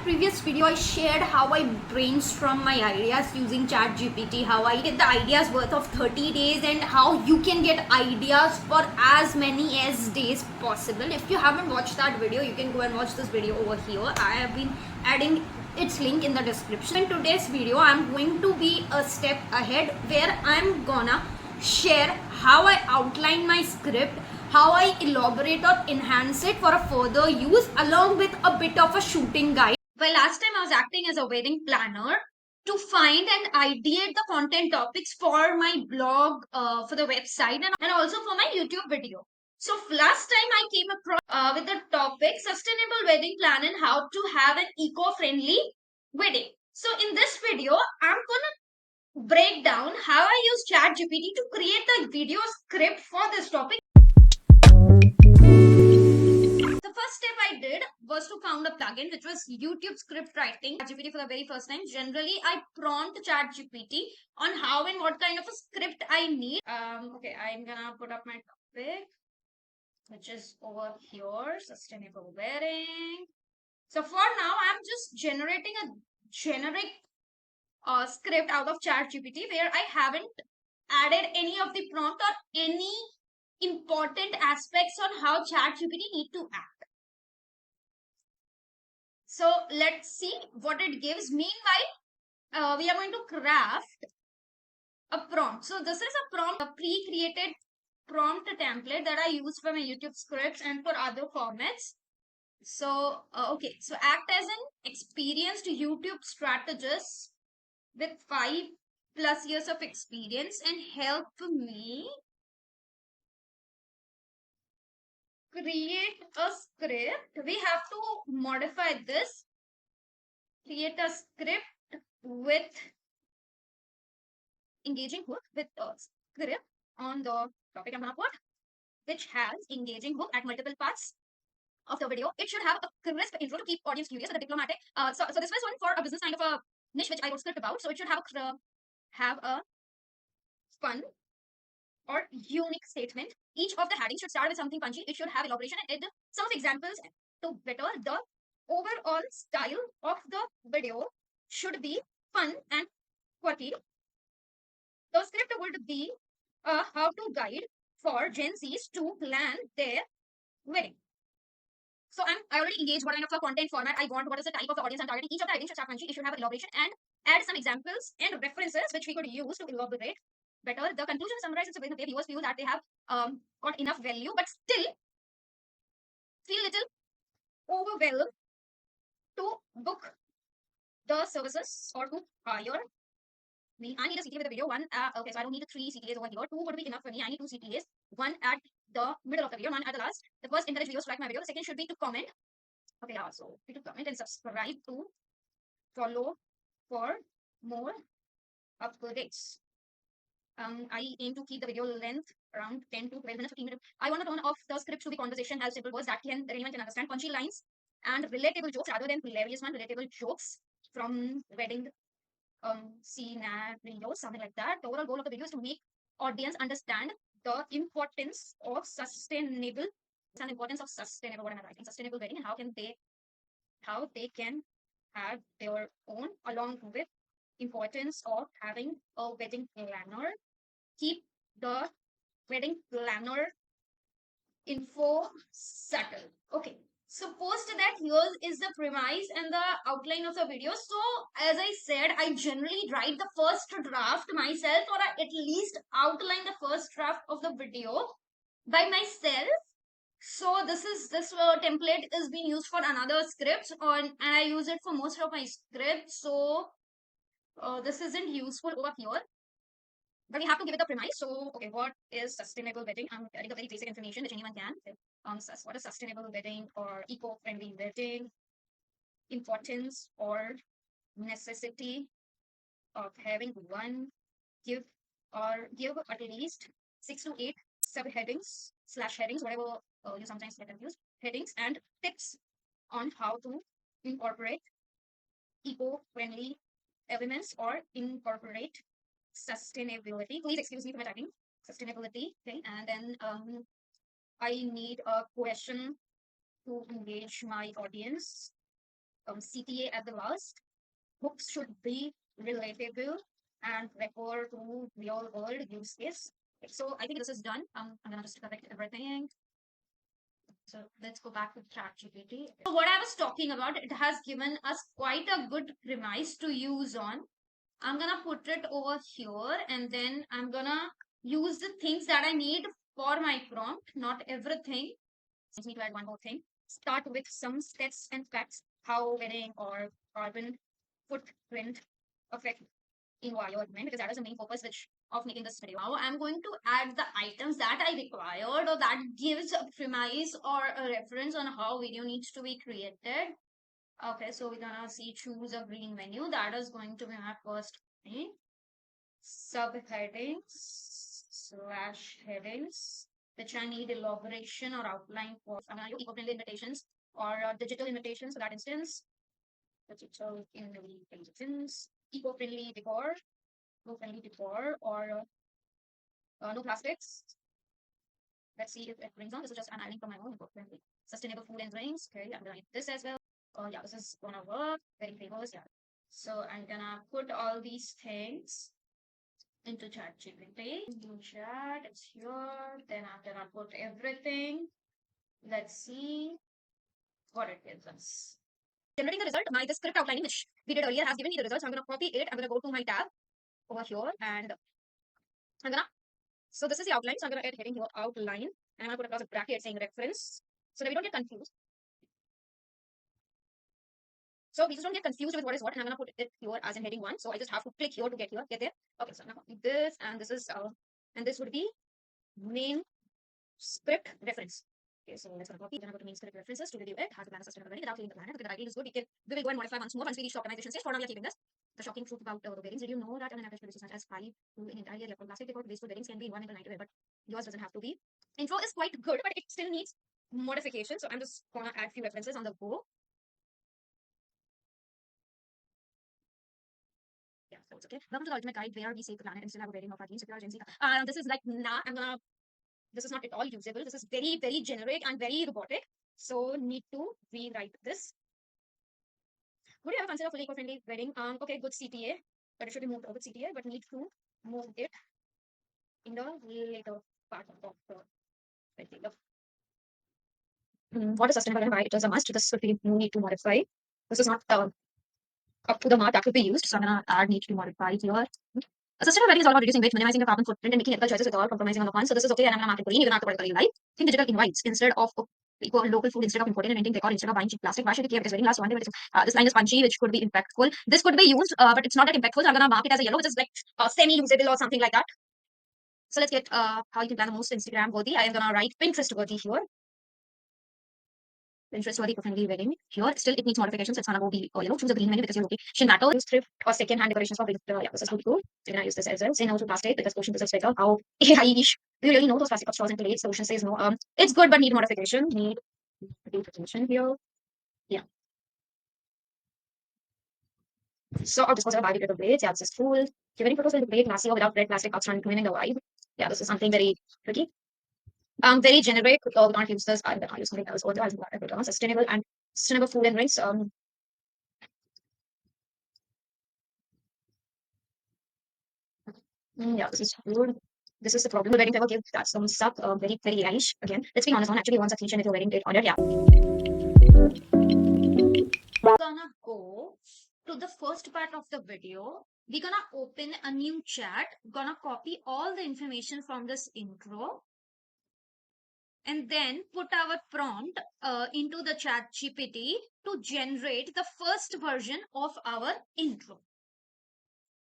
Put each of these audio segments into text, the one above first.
previous video, I shared how I brainstorm my ideas using ChatGPT, how I get the ideas worth of 30 days, and how you can get ideas for as many as days possible. If you haven't watched that video, you can go and watch this video over here. I have been adding its link in the description. In today's video, I'm going to be a step ahead where I'm gonna share how I outline my script, how I elaborate or enhance it for a further use, along with a bit of a shooting guide. Well, last time I was acting as a wedding planner to find and ideate the content topics for my blog, for the website, and also for my YouTube video. So last time I came across with the topic sustainable wedding plan and how to have an eco-friendly wedding. So in this video, I'm gonna break down how I use ChatGPT to create the video script for this topic. The first step I did was to found a plugin which was YouTube script writing ChatGPT for the very first time. Generally, I prompt ChatGPT on how and what kind of a script I need. Okay, I'm gonna put up my topic, which is over here, sustainable wedding. So for now, I'm just generating a generic script out of ChatGPT where I haven't added any of the prompt or any important aspects on how ChatGPT need to act. So let's see what it gives. Meanwhile, we are going to craft a prompt. So this is a prompt, a pre-created prompt template that I use for my YouTube scripts and for other formats. So, okay. So act as an experienced YouTube strategist with 5+ years of experience and help me create a script. We have to modify this. Create a script with engaging hook with a script on the topic I'm gonna put, which has engaging hook at multiple parts of the video. It should have a crisp intro to keep audience curious with a diplomatic. So this was one for a business kind of a niche which I wrote script about. So it should have a fun or unique statement. Each of the headings should start with something punchy. It should have elaboration and add some examples to better the overall style of the video. Should be fun and quirky. The script would be a how-to guide for Gen Zs to plan their wedding. So I already engaged what kind of a content format I want, what is the type of the audience I'm targeting. Each of the items should start punchy. It should have elaboration and add some examples and references which we could use to elaborate better. The conclusion summarizes the way the viewers feel that they have got enough value, but still feel little overwhelmed to book the services or to hire me. I need a CTA with a video. One, okay, so I don't need 3 CTAs over here. 2 would be enough for me. I need 2 CTAs. One at the middle of the video, one at the last. The first, encourage viewers to like my video. The second should be to comment. Okay, yeah, so to comment and subscribe to follow for more updates. I aim to keep the video length around 10 to 12 minutes, 15 minutes. I want to turn off the scripts to be conversation, have simple words that anyone can understand, punchy lines, and relatable jokes rather than hilarious one. Relatable jokes from wedding scenarios, something like that. The overall goal of the video is to make audience understand the importance of sustainable what am I writing? Sustainable wedding, and how they can have their own, along with importance of having a wedding planner. Keep the wedding planner info subtle. Okay. So post that, here is the premise and the outline of the video. So as I said, I generally write the first draft myself, or I at least outline the first draft of the video by myself. So this template is being used for another scripts and I use it for most of my scripts. So this isn't useful over here. But we have to give it a premise. So, okay, what is sustainable wedding? I'm getting a very basic information which anyone can. What is sustainable wedding or eco-friendly wedding? Importance or necessity of having one. Give at least 6 to 8 subheadings / headings, whatever you sometimes get confused. Headings and tips on how to incorporate eco-friendly elements or incorporate sustainability. Please excuse me for my typing. Sustainability. Okay, and then I need a question to engage my audience. CTA at the last. Hooks should be relatable and refer to real world use case. Okay, so I think this is done. I'm gonna just correct everything. So let's go back to ChatGPT. So what I was talking about, it has given us quite a good premise to use on. I'm gonna put it over here and then I'm gonna use the things that I need for my prompt, not everything. I need to add one more thing. Start with some stats and facts, how wedding or carbon footprint affect environment, because that is the main purpose which of making this video. Now I'm going to add the items that I required or that gives a premise or a reference on how video needs to be created. Okay, so we're gonna see choose a green menu. That is going to be my first thing. Subheadings slash headings, which I need elaboration or outline for. I'm gonna use eco-friendly invitations or digital invitations for that instance. Digital invitations, eco-friendly decor, eco-friendly decor, or no plastics. Let's see if it brings on. This is just an adding from my own eco-friendly. Sustainable food and drinks. Okay, I'm gonna need this as well. Oh yeah, this is gonna work. Very flavors, yeah. So I'm gonna put all these things into ChatGPT. New chat, it's here. Then I'm gonna put everything. Let's see what it gives us. Generating the result, my the script outlining which we did earlier has given me the results. So I'm gonna copy it. I'm gonna go to my tab over here and I'm gonna, so this is the outline. So I'm gonna add heading here outline and I'm gonna put across a bracket saying reference so that we don't get confused. So we just don't get confused with what is what, and I'm gonna put it here as in heading one. So I just have to click here to get there. Okay, so I'm gonna copy this, and this is and this would be main script reference. Okay, so let's copy. Then I go to main script references to review it. How to plan a sustainable wedding without killing the planet. Okay, the title is good. We will go and modify once more once we reach the optimization stage. For now, we are keeping this. The shocking truth about the weddings. Did you know that an average produces such as 5 to an entire year of plastic because wasteful weddings can be environmental nightmare, but yours doesn't have to be. Intro is quite good, but it still needs modification. So I'm just gonna add few references on the go. Yeah, so it's okay. Welcome to the ultimate guide where we save the planet and still have a wedding of our dreams. If you are Gen Z, this is like nah. This is not at all usable. This is very, very generic and very robotic. So need to rewrite this. Would you ever consider fully eco-friendly wedding? Okay, good CTA, but it should be moved over CTA, but need to move it in the later part of the wedding. What is sustainable and why it is a must? This should be need to modify. This is not up to the mark that could be used. So I'm gonna add need to modify here. A sustainable wedding is all about reducing waste, minimizing the carbon footprint, and making ethical choices without compromising on the fun. So this is okay, and I'm gonna mark it green. You're gonna have to particularly light. Think digital invites instead of local food, instead of importing and renting decor, instead of buying cheap plastic. Why should we care? Because wedding last one day. This line is punchy, which could be impactful. This could be used, but it's not that impactful. So I'm gonna mark it as a yellow, which is like semi-usable or something like that. So let's get how you can plan the most Instagram worthy. I am gonna write Pinterest worthy here. Pinterest worthy eco-friendly wedding. Here, still it needs modifications. So it's gonna go be yellow. Choose a green menu because your location matters. Use thrift or second-hand decorations for yeah, this is good too. You're gonna use this as well. Say no to plastic because ocean is better. How AI-ish. Do you really know those plastic straws and plates? The ocean says no. It's good but need modification. Need attention here. Yeah. So I'll dispose of biodegradable plates. Yeah, this is cool. Giving photos with the plate massy or without red plastic cups ruining the vibe. Yeah, this is something very tricky. Very generic. We can't use this. I'm gonna use something else. Although I'll put on sustainable and sustainable food and drinks. Yeah, this is good. This is the problem. The wedding ever give that some stuff very, very nice. Again, let's be honest, one actually wants a kitchen with your wedding date on it. Yeah. We're gonna go to the first part of the video. We're gonna open a new chat, gonna copy all the information from this intro, and then put our prompt into the chat GPT to generate the first version of our intro.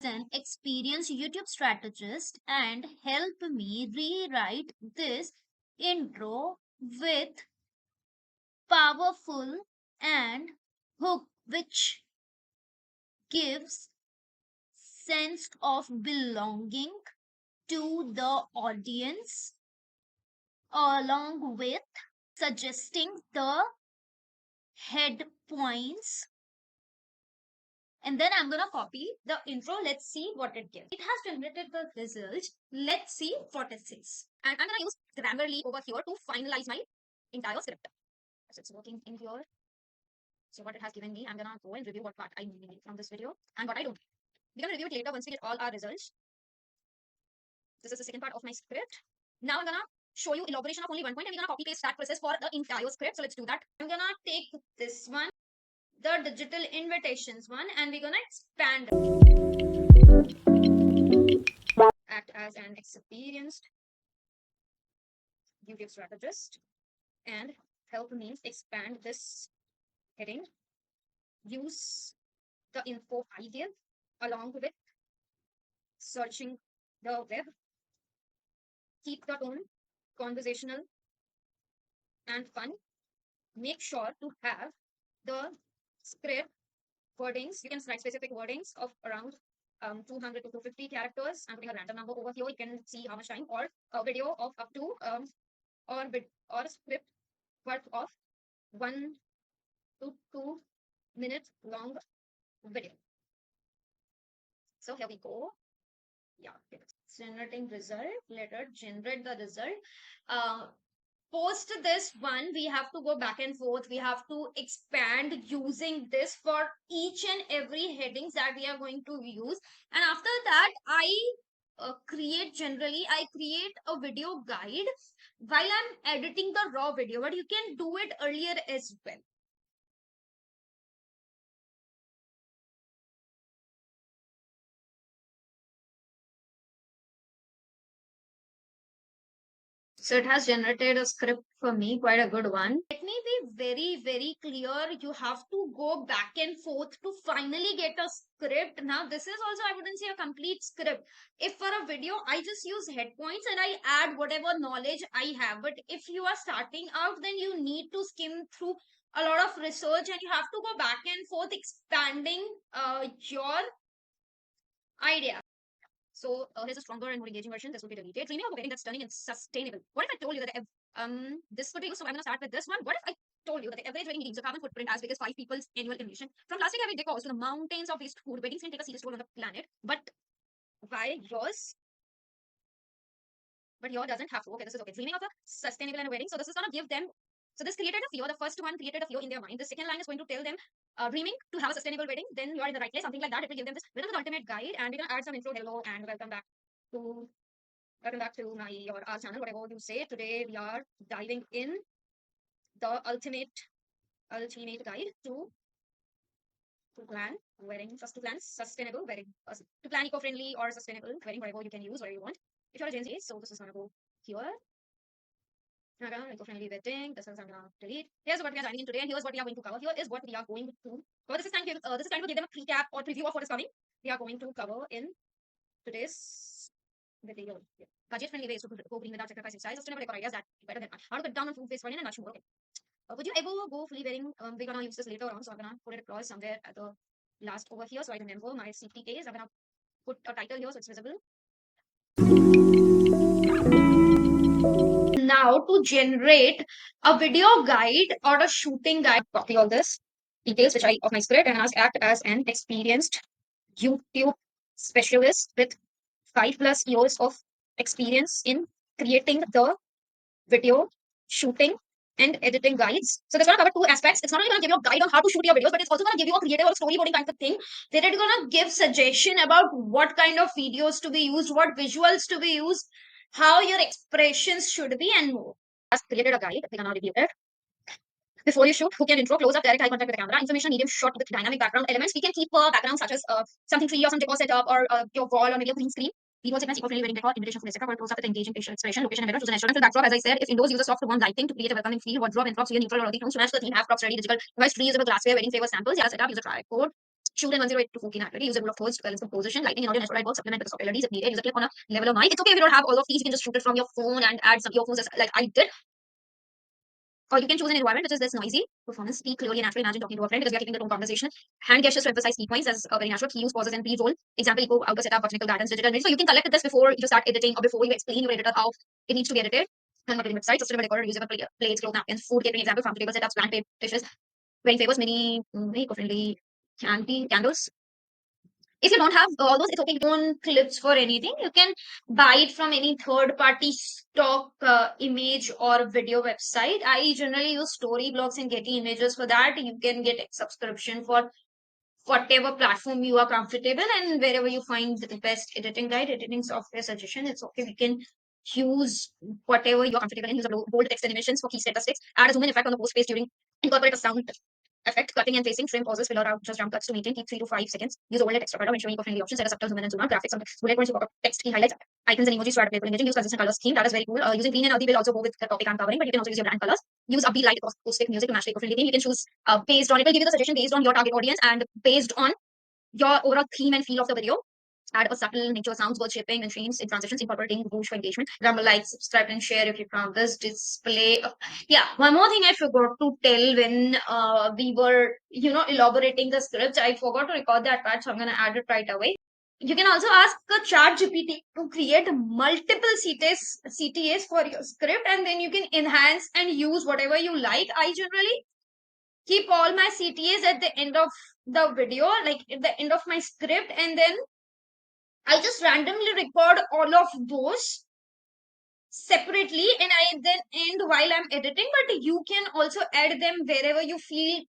An experienced YouTube strategist and help me rewrite this intro with powerful and hook which gives sense of belonging to the audience along with suggesting the head points, and then I'm gonna copy the intro. Let's see what it gives. It has generated the result. Let's see what it says. And I'm gonna use Grammarly over here to finalize my entire script. So it's working in here. So what it has given me, I'm gonna go and review what part I need from this video and what I don't. We're gonna review it later once we get all our results. This is the second part of my script. Now I'm gonna show you elaboration of only one point and we're gonna copy paste that process for the entire script. So let's do that. I'm gonna take this one, the digital invitations one, and we're gonna expand. Act as an experienced YouTube strategist and help me expand this heading. Use the info I give along with searching the web. Keep the tone conversational and fun. Make sure to have the script wordings. You can write specific wordings of around 200 to 250 characters. I'm putting a random number over here. You can see how much time, or a video of up to or a script worth of 1 to 2 minutes long video. So here we go. Yeah, it's generating result. Let it generate the result. Post this one, we have to go back and forth. We have to expand using this for each and every headings that we are going to use. And after that, I create a video guide while I'm editing the raw video, but you can do it earlier as well. So it has generated a script for me, quite a good one. Let me be very, very clear. You have to go back and forth to finally get a script. Now, this is also, I wouldn't say a complete script. If for a video, I just use head points and I add whatever knowledge I have. But if you are starting out, then you need to skim through a lot of research and you have to go back and forth expanding your idea. So here's a stronger and more engaging version. This will be deleted. Dreaming of a wedding that's stunning and sustainable. What if I told you that this would be so? I'm gonna start with this one. What if I told you that the average wedding leaves a carbon footprint as big as 5 people's annual emission? From plastic heavy decors to the mountains of waste food, weddings can take a serious toll on the planet. But why yours? But yours doesn't have to. Okay, this is okay. Dreaming of a sustainable and a wedding. So this is gonna give them. So this created a fear. The first one created a fear in their mind. The second line is going to tell them, dreaming to have a sustainable wedding. Then you are in the right place. Something like that. It will give them this. This is the ultimate guide, and we're gonna add some intro. Hello and to welcome back to my or our channel, whatever you say. Today we are diving in the ultimate guide to plan wedding, just to plan sustainable wedding, to plan eco-friendly or sustainable wedding, whatever you can use, whatever you want. If you're a Gen Z, so this is gonna go here. Eco-friendly wedding. This is I'm gonna delete. Here's what we are diving in today, and here's what we are going to cover. Here is what we are going to cover. This is kind to give them a recap or preview of what is coming. We are going to cover in today's video. Yeah. Budget-friendly ways to go green without sacrificing size. Sustainable eco ideas that better than how to cut down on food waste, and much more. Okay. Would you ever go fully wedding? We're gonna use this later on, so I'm gonna put it across somewhere at the last over here, so I remember my CTAs. I'm gonna put a title here so it's visible. Now to generate a video guide or a shooting guide, copy all this details which I of my script and act as an experienced YouTube specialist with 5+ years of experience in creating the video, shooting, and editing guides. So that's gonna cover two aspects. It's not only gonna give you a guide on how to shoot your videos, but it's also gonna give you a creative or storyboarding kind of thing. Where it's gonna give suggestion about what kind of videos to be used, what visuals to be used, how your expressions should be, and more. I've created a guide. We're gonna review it. Before you shoot, who can intro, close up, direct eye contact with the camera, information medium shot with dynamic background elements. We can keep a background such as something tree or some decor setup or your wall or maybe a green screen. Video sequence, eco-friendly wedding decor, invitation for etc. Close up with engaging facial expression, location and mirror, choose a natural and backdrop. As I said, if indoors, use a soft warm lighting to create a welcoming feel. Wardrobe and props, here neutral or earthy tones to match the theme. Have props ready, digital device, reusable glassware, wedding favor samples. Yeah, setup, use a tripod. Shoot in 108 to 14 accurately. Use a rule of thirds to balance composition, lighting and audio natural light bulb, supplement with the soft LEDs if needed. Use a clip on a level of mic. It's okay if you don't have all of these. You can just shoot it from your phone and add some earphones like I did. Or you can choose an environment which is less noisy. Performance, speak clearly and naturally. Imagine talking to a friend because we are keeping the tone conversation. Hand gestures to emphasize key points as very natural. Key use pauses and pre-roll. Example, eco, outdoor setup, botanical gardens, digital image. So you can collect this before you start editing or before you explain your editor how it needs to be edited. And marketing website, sustainable decor, reusable plates, cloth napkins, food catering example, farm to table setups, plant dishes, wedding favors, mini, eco-friendly candles. If you don't have all those, it's okay. You don't clips for anything. You can buy it from any third party stock image or video website. I generally use Storyblogs and Getty Images for that. You can get a subscription for whatever platform you are comfortable, and wherever you find the best editing guide, editing software suggestion, it's okay. We can use whatever you're comfortable in. Use a bold text animations for key statistics. Add a zoom in effect on the post page during incorporate a sound effect, cutting and pasting, trim pauses, filler out, just jump cuts to maintain, keep 3 to 5 seconds. Use overlay text writer when showing eco-friendly options, set a subtle zoom in and zoom out, graphics on the bullet points, you pop up text, key highlights, icons and emojis to add a playful imaging. Use consistent color scheme, that is very cool. Using green and earthy will also go with the topic I'm covering, but you can also use your brand colors. Use upbeat light acoustic music to match the eco-friendly theme. You can choose based on, it will give you the suggestion based on your target audience and based on your overall theme and feel of the video. Add a subtle nature sounds, worth shaping and change in transitions, incorporating boost for engagement. Remember, like, subscribe, and share if you found this display. Yeah, one more thing I forgot to tell when we were, elaborating the scripts. I forgot to record that part, so I'm gonna add it right away. You can also ask the ChatGPT to create multiple CTAs for your script, and then you can enhance and use whatever you like. I generally keep all my CTAs at the end of the video, like at the end of my script, and then I just randomly record all of those separately, and I then end while I'm editing. But you can also add them wherever you feel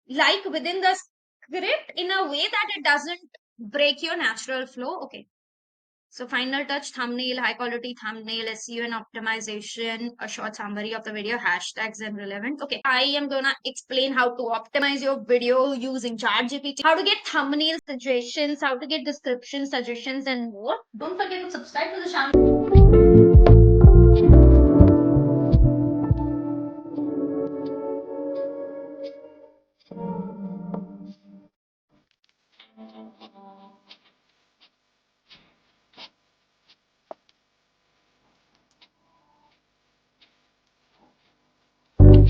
like within the script in a way that it doesn't break your natural flow. Okay. So final touch, thumbnail, high quality thumbnail, SEO and optimization, a short summary of the video, hashtags and relevant. Okay, I am gonna explain how to optimize your video using ChatGPT, how to get thumbnail suggestions, how to get description suggestions and more. Don't forget to subscribe to the channel.